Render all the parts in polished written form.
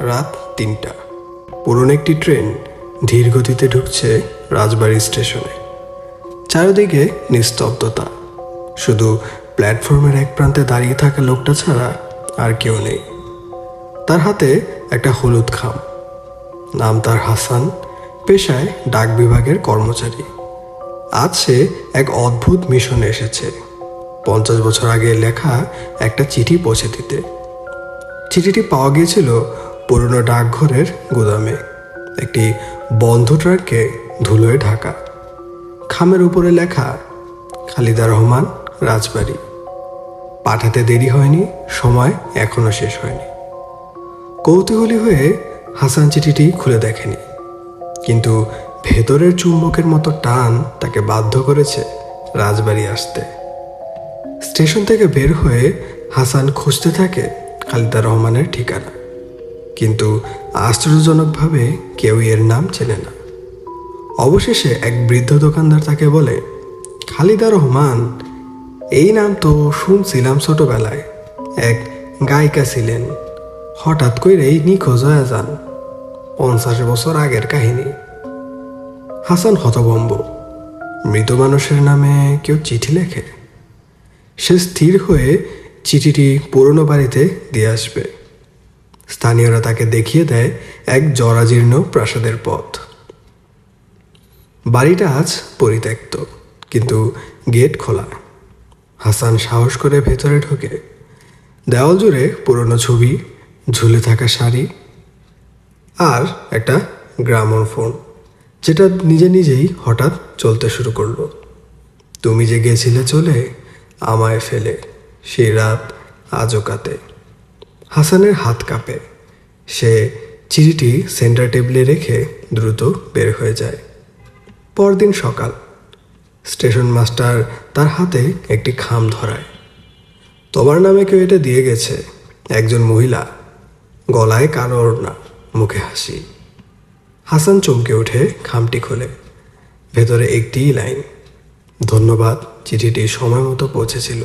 রাত ৩টা। পুরনো একটি ট্রেন ধীর গতিতে ঢুকছে রাজবাড়ি স্টেশনে। চারিদিকে নিস্তব্ধতা, শুধু প্ল্যাটফর্মের এক প্রান্তে দাঁড়িয়ে থাকা লোকটা ছাড়া আর কেউ নেই। তার হাতে একটা হলুদ খাম। নাম তার হাসান, পেশায় ডাক বিভাগের কর্মচারী। আজ সে এক অদ্ভুত মিশনে এসেছে, 50 বছর আগে লেখা একটা চিঠি পৌঁছে দিতে। চিঠিটি পাওয়া গিয়েছিল পুরনো ডাকঘরের গুদামে, একটি বন্ধ ট্রাককে ধুলোয় ঢাকা। খামের উপরে লেখা, খালিদা রহমান, রাজবাড়ি। পাঠাতে দেরি হয়নি, সময় এখনো শেষ হয়নি। কৌতূহলী হয়ে হাসান চিঠিটি খুলে দেখেনি, কিন্তু ভেতরের চুম্বকের মতো টান তাকে বাধ্য করেছে রাজবাড়ি আসতে। স্টেশন থেকে বের হয়ে হাসান খুঁজতে থাকে খালিদা রহমানের ঠিকানা, কিন্তু আশ্চর্যজনকভাবে কেউই এর নাম চেনে না। অবশেষে এক বৃদ্ধ দোকানদার তাকে বলে, খালিদা রহমান, এই নাম তো শুনছিলাম ছোটবেলায়, এক গায়িকা ছিলেন, হঠাৎ করেই নিখোঁজ হয়ে যান, 50 বছর আগের কাহিনী। হাসান হতভম্ব। মৃত মানুষের নামে কেউ চিঠি লেখে? সে স্থির হয়ে চিঠিটি পুরনো বাড়িতে দিয়ে আসবে। স্থানীয়রা তাকে দেখিয়ে দেয় এক জরাজীর্ণ প্রাসাদের পথ। বাড়িটা আজ পরিত্যক্ত, কিন্তু গেট খোলা। হাসান সাহস করে ভেতরে ঢোকে। দেওয়াল জুড়ে পুরনো ছবি, ঝুলে থাকা শাড়ি, আর একটা গ্রামোফোন, যেটা নিজে নিজেই হঠাৎ চলতে শুরু করলো। তুমি যে গেছিলে চলে আমায় ফেলে, সেই রাত আজও কাটে। হাসানের হাত কাঁপে। সে চিঠিটি সেন্টার টেবিলে রেখে দ্রুত বের হয়ে যায়। পরদিন সকাল, স্টেশন মাস্টার তার হাতে একটি খাম ধরায়। তোমার নামে কেউ এটা দিয়ে গেছে, একজন মহিলা, গলায় কালো ওড়না, মুখে হাসি। হাসান চমকে উঠে খামটি খোলে। ভেতরে একটি লাইন, ধন্যবাদ, চিঠিটি সময় মতো পৌঁছেছিল।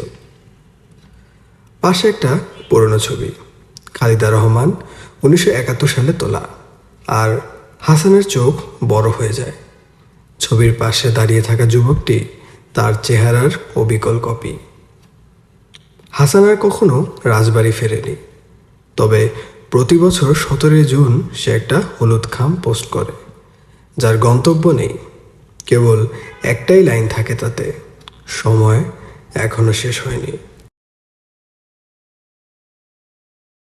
পাশে একটা পুরনো ছবি, খালিদা রহমান, 1971 সালে তোলা। আর হাসানের চোখ বড় হয়ে যায়। ছবির পাশে দাঁড়িয়ে থাকা যুবকটি তার চেহারার অবিকল কপি। হাসান আর কখনো রাজবাড়ি ফেরেনি, তবে প্রতি বছর 17 জুন সে একটা হলুদ খাম পোস্ট করে, যার গন্তব্য নেই, কেবল একটাই লাইন থাকে তাতে, সময় এখনো শেষ হয়নি।